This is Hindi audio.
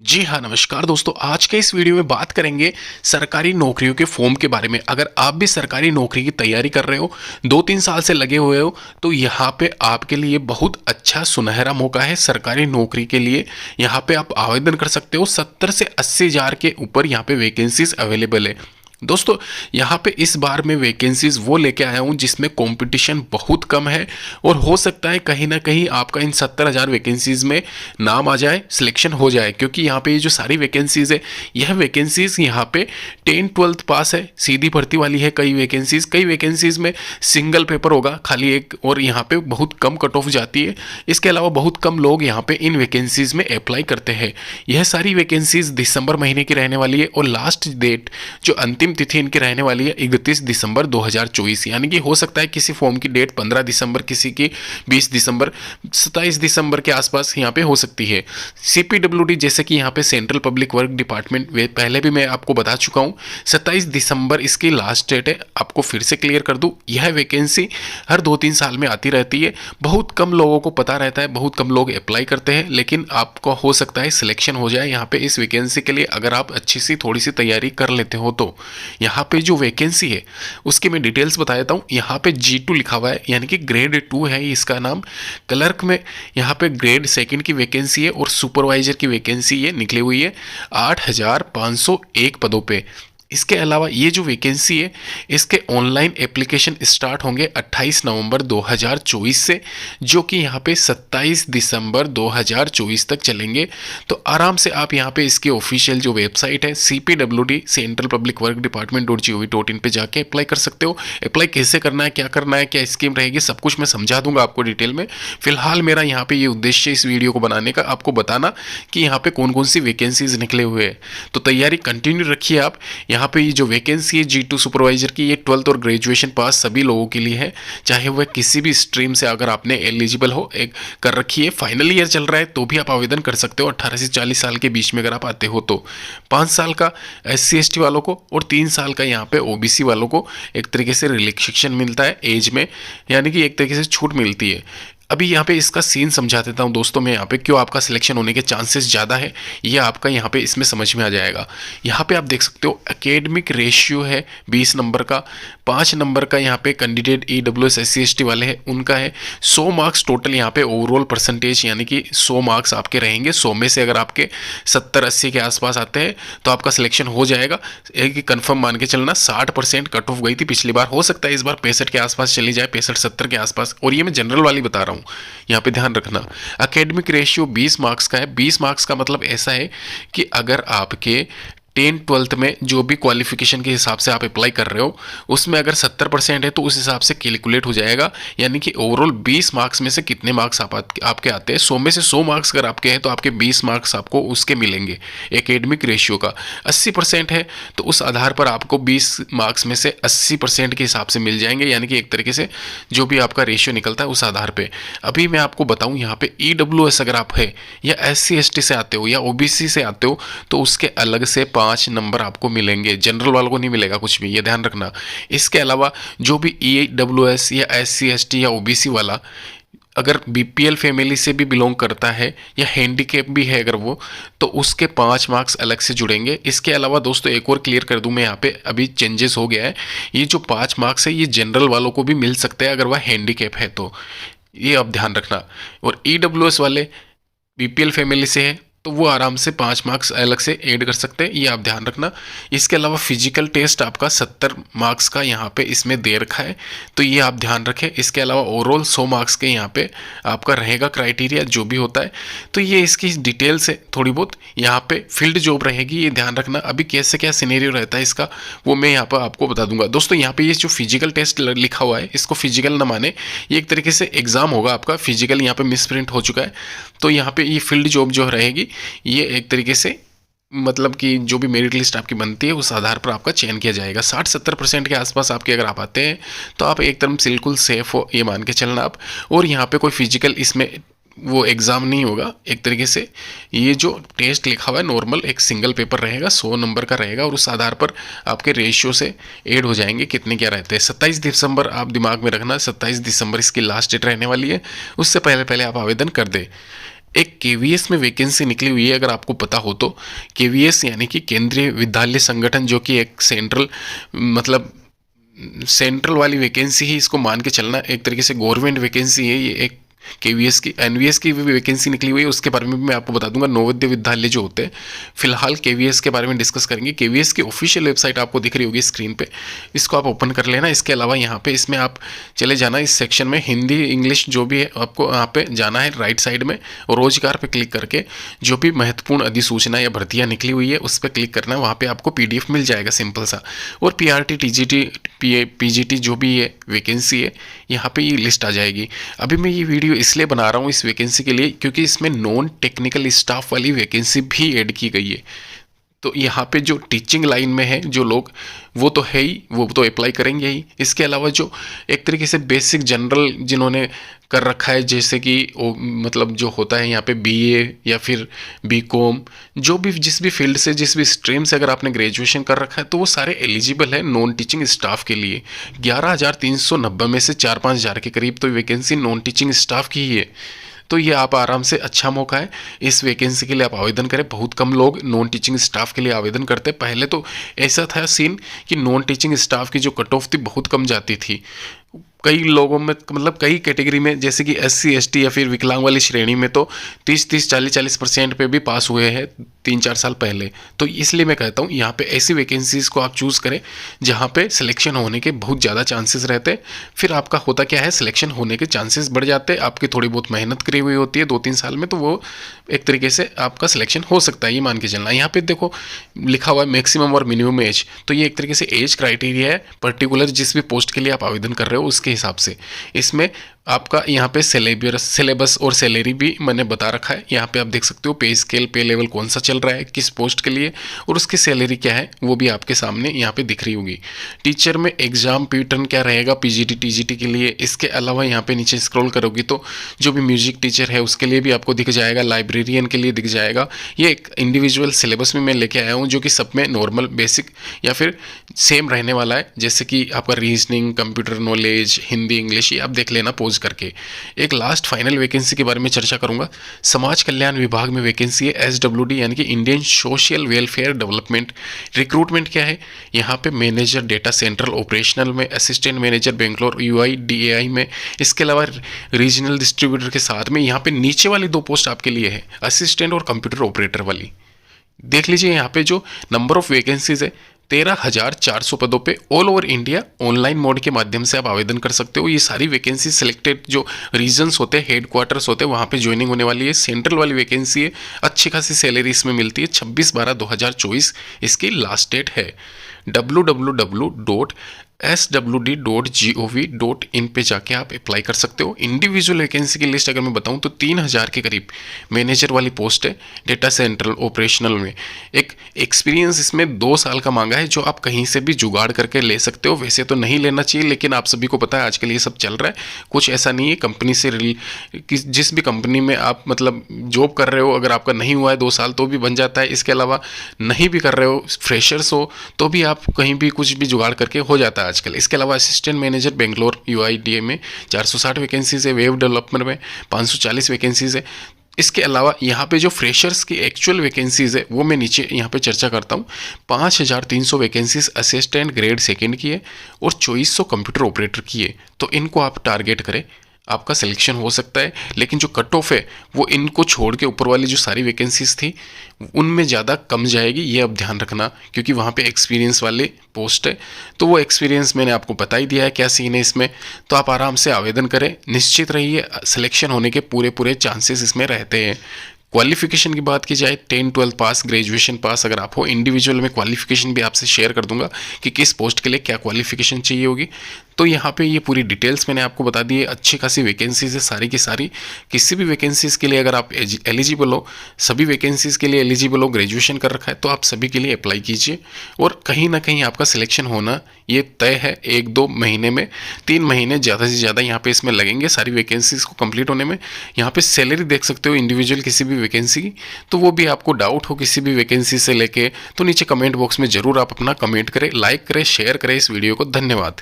जी हाँ, नमस्कार दोस्तों। आज के इस वीडियो में बात करेंगे सरकारी नौकरियों के फॉर्म के बारे में। अगर आप भी सरकारी नौकरी की तैयारी कर रहे हो, 2-3 साल से लगे हुए हो, तो यहाँ पे आपके लिए बहुत अच्छा सुनहरा मौका है सरकारी नौकरी के लिए। यहाँ पे आप आवेदन कर सकते हो। 70 से 80 हज़ार के ऊपर यहाँ पे वैकेंसीज अवेलेबल है। दोस्तों, यहाँ पे इस बार मैं वैकेंसीज वो लेके आया हूँ जिसमें कंपटीशन बहुत कम है और हो सकता है कहीं ना कहीं आपका इन 70,000 वैकेंसीज में नाम आ जाए, सिलेक्शन हो जाए। क्योंकि यहाँ पे ये जो सारी वैकेंसीज है, यह वैकेंसीज यहाँ पे 10-12 पास है, सीधी भर्ती वाली है। कई वैकेंसीज में सिंगल पेपर होगा खाली एक, और यहाँ पे बहुत कम कट ऑफ जाती है। इसके अलावा बहुत कम लोग यहाँ पे इन वैकेंसीज में अप्लाई करते हैं। यह सारी वैकेंसीज दिसंबर महीने की रहने वाली है और लास्ट डेट जो अंतिम तिथि इनकी रहने वाली है 31 दिसंबर 2024। यानी कि हो सकता है किसी फॉर्म की डेट 15 दिसंबर, किसी की 20 दिसंबर, 27 दिसंबर के आसपास यहाँ पे हो सकती है। सीपीडब्ल्यूडी जैसे कि यहाँ पे सेंट्रल पब्लिक वर्क डिपार्टमेंट, वे पहले भी मैं आपको बता चुका हूँ, 27 दिसंबर इसकी लास्ट डेट है। आपको फिर से क्लियर कर दूँ, यह वैकेंसी हर 2-3 साल में आती रहती है। बहुत कम लोगों को पता रहता है, बहुत कम लोग अप्लाई करते हैं, लेकिन आपको हो सकता है सिलेक्शन हो जाए यहाँ पे इस वैकेंसी के लिए, अगर आप अच्छी सी थोड़ी सी तैयारी कर लेते हो तो। यहाँ पे जो वैकेंसी है उसकी मैं डिटेल्स बता देता हूँ। यहाँ पे G2 लिखा हुआ है, यानी कि ग्रेड 2 है इसका नाम। क्लर्क में यहाँ पे ग्रेड सेकंड की वैकेंसी है और सुपरवाइजर की वैकेंसी ये निकली हुई है 8,501 पदों पे। इसके अलावा ये जो वैकेंसी है, इसके ऑनलाइन एप्लीकेशन स्टार्ट होंगे 28 नवंबर 2024 से, जो कि यहाँ पे 27 दिसंबर 2024 तक चलेंगे। तो आराम से आप यहाँ पे इसकी ऑफिशियल जो वेबसाइट है CPWD central public work department .gov.in पे जाके अप्लाई कर सकते हो। अप्लाई कैसे करना है, क्या करना है, क्या स्कीम रहेगी, सब कुछ मैं समझा दूंगा आपको डिटेल में। फिलहाल मेरा यहाँ पे ये उद्देश्य इस वीडियो को बनाने का आपको बताना कि यहाँ पे कौन कौन सी वैकेंसीज निकले हुए हैं। तो तैयारी कंटिन्यू रखिए आप। यहाँ पे ये जो वैकेंसी है G2 सुपरवाइजर की, ये 12th और ग्रेजुएशन पास सभी लोगों के लिए है, चाहे वह किसी भी स्ट्रीम से अगर आपने एलिजिबल हो एक कर रखी है, फाइनल ईयर चल रहा है तो भी आप आवेदन कर सकते हो। 18 से 40 साल के बीच में अगर आप आते हो तो 5 साल का SC/ST वालों को और 3 साल का यहाँ पे OBC वालों को एक तरीके से रिलैक्सेशन मिलता है एज में, यानी कि एक तरीके से छूट मिलती है। अभी यहाँ पे इसका सीन समझा देता हूँ दोस्तों मैं यहाँ पे, क्यों आपका सिलेक्शन होने के चांसेस ज़्यादा है, ये आपका यहाँ पे इसमें समझ में आ जाएगा। यहाँ पे आप देख सकते हो एकेडमिक रेशियो है 20 नंबर का, 5 नंबर का यहाँ पे कैंडिडेट EWS SC/ST वाले हैं उनका है। 100 मार्क्स टोटल यहाँ पे ओवरऑल परसेंटेज, यानी कि 100 मार्क्स आपके रहेंगे। 100 में से अगर आपके 70-80 के आसपास आते हैं तो आपका सिलेक्शन हो जाएगा। एक कन्फर्म मान के चलना, 60% कट ऑफ गई थी पिछली बार, हो सकता है इस बार 65 के आसपास चली जाए, 65-70 के आसपास। और ये मैं जनरल वाली बता रहा हूँ, यहाँ पे ध्यान रखना। एकेडमिक रेशियो 20 मार्क्स का है। 20 मार्क्स का मतलब ऐसा है कि अगर आपके 10-12th में जो भी क्वालिफिकेशन के हिसाब से आप अप्लाई कर रहे हो उसमें अगर 70% है तो उस हिसाब से कैलकुलेट हो जाएगा, यानी कि ओवरऑल 20 मार्क्स में से कितने मार्क्स आपके आते हैं। 100 में से 100 मार्क्स अगर आपके हैं तो आपके 20 मार्क्स आपको उसके मिलेंगे एकेडमिक रेशियो का। 80% है तो उस आधार पर आपको 20 मार्क्स में से 80% के हिसाब से मिल जाएंगे, यानी कि एक तरीके से जो भी आपका रेशियो निकलता है उस आधार पर। अभी मैं आपको बताऊँ, यहाँ पे EWS अगर आप है या SC/ST से आते हो या OBC से आते हो तो उसके अलग से 5 नंबर आपको मिलेंगे, जनरल वालों को नहीं मिलेगा कुछ भी, ये ध्यान रखना। इसके अलावा जो भी EWS या SC/ST या OBC वाला अगर BPL फैमिली से भी बिलोंग करता है या हैंडीकैप भी है अगर वो, तो उसके 5 मार्क्स अलग से जुड़ेंगे। इसके अलावा दोस्तों एक और क्लियर कर दूं मैं, यहाँ पे अभी चेंजेस हो गया है, ये जो 5 मार्क्स है ये जनरल वालों को भी मिल सकते हैं अगर वह हैंडीकैप है तो, ये आप ध्यान रखना। और EWS वाले BPL फैमिली से है तो वो आराम से 5 मार्क्स अलग से ऐड कर सकते हैं, ये आप ध्यान रखना। इसके अलावा फिजिकल टेस्ट आपका 70 मार्क्स का यहाँ पे इसमें दे रखा है, तो ये आप ध्यान रखें। इसके अलावा ओवरऑल 100 मार्क्स के यहाँ पे आपका रहेगा क्राइटेरिया जो भी होता है। तो ये इसकी डिटेल्स है थोड़ी बहुत। यहाँ पे फील्ड जॉब रहेगी, ये ध्यान रखना। अभी कैसे क्या सिनेरियो रहता है इसका वो मैं यहाँ पर आपको बता दूंगा। दोस्तों यहाँ पे ये जो फिजिकल टेस्ट लिखा हुआ है इसको फिजिकल न माने, ये एक तरीके से एग्जाम होगा आपका। फिजिकल यहाँ पे मिसप्रिंट हो चुका है, तो यहाँ पे ये फील्ड जॉब जो रहेगी ये एक तरीके से मतलब कि जो भी मेरिट लिस्ट आपकी बनती है उस आधार पर आपका चयन किया जाएगा। 60-70% के आसपास आपके अगर आप आते हैं तो आप एकदम बिल्कुल सेफ हो, ये मान के चलना आप। और यहाँ पे कोई फिजिकल इसमें वो एग्ज़ाम नहीं होगा, एक तरीके से ये जो टेस्ट लिखा हुआ है नॉर्मल एक सिंगल पेपर रहेगा, 100 नंबर का रहेगा, और उस आधार पर आपके रेशियो से ऐड हो जाएंगे कितने क्या रहते हैं। 27 दिसंबर आप दिमाग में रखना, 27 दिसंबर इसकी लास्ट डेट रहने वाली है, उससे पहले पहले आप आवेदन कर दें। एक केवीएस में वैकेंसी निकली हुई है, अगर आपको पता हो तो। केवीएस यानी कि केंद्रीय विद्यालय संगठन, जो कि एक सेंट्रल मतलब सेंट्रल वाली वैकेंसी ही इसको मान के चलना, एक तरीके से गवर्नमेंट वैकेंसी है ये। एक केवीएस की, एनवीएस की भी वैकेंसी निकली हुई है, उसके बारे में भी मैं आपको बता दूंगा। नवोदय विद्यालय जो होते हैं, फिलहाल केवीएस के बारे में डिस्कस करेंगे। केवीएस की ऑफिशियल वेबसाइट आपको दिख रही होगी स्क्रीन पे, इसको आप ओपन कर लेना। इसके अलावा यहाँ पे इसमें आप चले जाना, इस सेक्शन में हिंदी इंग्लिश जो भी है आपको यहाँ पे जाना है राइट साइड में, और रोजगार पे क्लिक करके जो भी महत्वपूर्ण अधिसूचना या भर्तियाँ निकली हुई है उस पर क्लिक करना है। वहाँ पे आपको पीडीएफ मिल जाएगा सिंपल सा। और पीआरटी टीजीटी पीजीटी जो भी है वैकेंसी है, यहाँ पे ये लिस्ट आ जाएगी। अभी मैं ये वीडियो इसलिए बना रहा हूँ इस वैकेंसी के लिए, क्योंकि इसमें नॉन टेक्निकल स्टाफ वाली वैकेंसी भी ऐड की गई है। तो यहाँ पे जो टीचिंग लाइन में है जो लोग, वो तो है ही, वो तो अप्लाई करेंगे ही। इसके अलावा जो एक तरीके से बेसिक जनरल जिन्होंने कर रखा है, जैसे कि मतलब जो होता है यहाँ पे बीए या फिर बीकॉम, जो भी जिस भी फील्ड से जिस भी स्ट्रीम से अगर आपने ग्रेजुएशन कर रखा है, तो वो सारे एलिजिबल है नॉन टीचिंग स्टाफ के लिए। 11,390 में से 4-5 हज़ार के करीब तो वैकेंसी नॉन टीचिंग स्टाफ की ही है। तो ये आप आराम से, अच्छा मौका है इस वैकेंसी के लिए आप आवेदन करें। बहुत कम लोग नॉन टीचिंग स्टाफ के लिए आवेदन करते। पहले तो ऐसा था सीन कि नॉन टीचिंग स्टाफ की जो कट ऑफ थी बहुत कम जाती थी। कई लोगों में, मतलब कई कैटेगरी में, जैसे कि एससी एसटी या फिर विकलांग वाली श्रेणी में तो 30-30 40-40% पे भी पास हुए हैं 3-4 साल पहले। तो इसलिए मैं कहता हूँ यहाँ पे ऐसी वैकेंसीज़ को आप चूज़ करें जहाँ पे सिलेक्शन होने के बहुत ज़्यादा चांसेस रहते हैं। फिर आपका होता क्या है, सिलेक्शन होने के चांसेस बढ़ जाते हैं। आपकी थोड़ी बहुत मेहनत करी हुई होती है 2-3 साल में, तो वो एक तरीके से आपका सिलेक्शन हो सकता है, ये मान के चलना। यहाँ पे देखो लिखा हुआ है मैक्सिमम और मिनिमम एज, तो ये एक तरीके से एज क्राइटेरिया है पर्टिकुलर जिस भी पोस्ट के लिए आप आवेदन कर रहे हो उसके हिसाब से। इसमें आपका यहाँ पे सिलेबस और सैलरी भी मैंने बता रखा है। यहाँ पे आप देख सकते हो पे स्केल, पे लेवल कौन सा चल रहा है किस पोस्ट के लिए, और उसकी सैलरी क्या है वो भी आपके सामने यहाँ पे दिख रही होगी। टीचर में एग्जाम पैटर्न क्या रहेगा पीजीटी टीजीटी के लिए। इसके अलावा यहाँ पे नीचे स्क्रॉल करोगी तो जो भी म्यूजिक टीचर है उसके लिए भी आपको दिख जाएगा, लाइब्रेरियन के लिए दिख जाएगा। ये एक इंडिविजुअल सिलेबस में मैं लेके आया हूँ, जो कि सब में नॉर्मल बेसिक या फिर सेम रहने वाला है। जैसे कि आपका reasoning, computer knowledge, Hindi English, ये आप देख लेना पोज करके। एक लास्ट फाइनल वैकेंसी के बारे में चर्चा करूंगा। समाज कल्याण विभाग में वैकेंसी है एसडब्ल्यूडी यानी कि Indian social welfare development. Recruitment क्या है, यहाँ पे मैनेजर डेटा सेंट्रल ऑपरेशनल में, असिस्टेंट मैनेजर बेंगलोर यूआईडीएआई में। इसके अलावा रीजनल डिस्ट्रीब्यूटर के साथ में यहाँ पे नीचे वाली 2 पोस्ट आपके लिए है, असिस्टेंट और कंप्यूटर ऑपरेटर वाली। देख लीजिए यहाँ पे जो नंबर ऑफ वैकेंसीज है 13,400 पदों पे all over India online mode के माध्यम से आप आवेदन कर सकते हो। ये सारी वैकेंसी सिलेक्टेड जो रीजन्स होते हैं, हेड क्वार्टर्स होते हैं, वहाँ पे ज्वाइनिंग होने वाली है। सेंट्रल वाली वैकेंसी है, अच्छी खासी सैलरी इसमें मिलती है। 26/12/2024 इसकी लास्ट डेट है। www.swd.gov.in पे जाके आप अप्लाई कर सकते हो। इंडिविजुअल वैकेंसी की लिस्ट अगर मैं बताऊं तो 3,000 के करीब मैनेजर वाली पोस्ट है डेटा सेंट्रल ऑपरेशनल में। एक एक्सपीरियंस इसमें 2 साल का मांगा है, जो आप कहीं से भी जुगाड़ करके ले सकते हो। वैसे तो नहीं लेना चाहिए, लेकिन आप सभी को पता है आजकल ये सब चल रहा है। कुछ ऐसा नहीं है, कंपनी से जिस भी कंपनी में आप मतलब जॉब कर रहे हो, अगर आपका नहीं हुआ है 2 साल तो भी बन जाता है। इसके अलावा नहीं भी कर रहे हो, फ्रेशर्स हो, तो भी आप कहीं भी कुछ भी जुगाड़ करके हो जाता है आजकल। इसके अलावा असिस्टेंट मैनेजर बेंगलोर यूआईडीए में 460 वैकेंसीज है। वेब डेवलपमेंट में 540 वैकेंसीज है। इसके अलावा यहाँ पे जो फ्रेशर्स की एक्चुअल वैकेंसीज है वो मैं नीचे यहाँ पे चर्चा करता हूँ। 5,300 वैकेंसीज असिस्टेंट ग्रेड 2 की है और 2400 कंप्यूटर ऑपरेटर की है। तो इनको आप टारगेट करें, आपका सिलेक्शन हो सकता है। लेकिन जो कट ऑफ है वो इनको छोड़ के ऊपर वाली जो सारी वैकेंसीज थी उनमें ज़्यादा कम जाएगी, ये अब ध्यान रखना, क्योंकि वहाँ पे एक्सपीरियंस वाले पोस्ट है। तो वो एक्सपीरियंस मैंने आपको बता ही दिया है क्या सीन है इसमें। तो आप आराम से आवेदन करें, निश्चित रहिए सिलेक्शन होने के पूरे चांसेस इसमें रहते हैं। क्वालिफिकेशन की बात की जाए 10-12 पास, ग्रेजुएशन पास अगर आप हो। इंडिविजुअल में क्वालिफिकेशन भी आपसे शेयर कर दूंगा कि किस पोस्ट के लिए क्या क्वालिफिकेशन चाहिए होगी। तो यहाँ पे ये पूरी डिटेल्स मैंने आपको बता दी है। अच्छी खासी वैकेंसीज है सारी की सारी। किसी भी वैकेंसीज़ के लिए अगर आप एलिजिबल हो, सभी वैकेंसीज़ के लिए एलिजिबल हो, ग्रेजुएशन कर रखा है, तो आप सभी के लिए अप्लाई कीजिए और कहीं ना कहीं आपका सिलेक्शन होना ये तय है। 1-2 महीने में, 3 महीने ज़्यादा से ज़्यादा यहाँ पे इसमें लगेंगे सारी वैकेंसीज़ को कंप्लीट होने में। यहाँ पे सैलरी देख सकते हो इंडिविजुअल किसी भी वैकेंसी की। तो वो भी आपको डाउट हो किसी भी वैकेंसी से लेके, तो नीचे कमेंट बॉक्स में ज़रूर आप अपना कमेंट करें, लाइक करें, शेयर करें इस वीडियो को। धन्यवाद।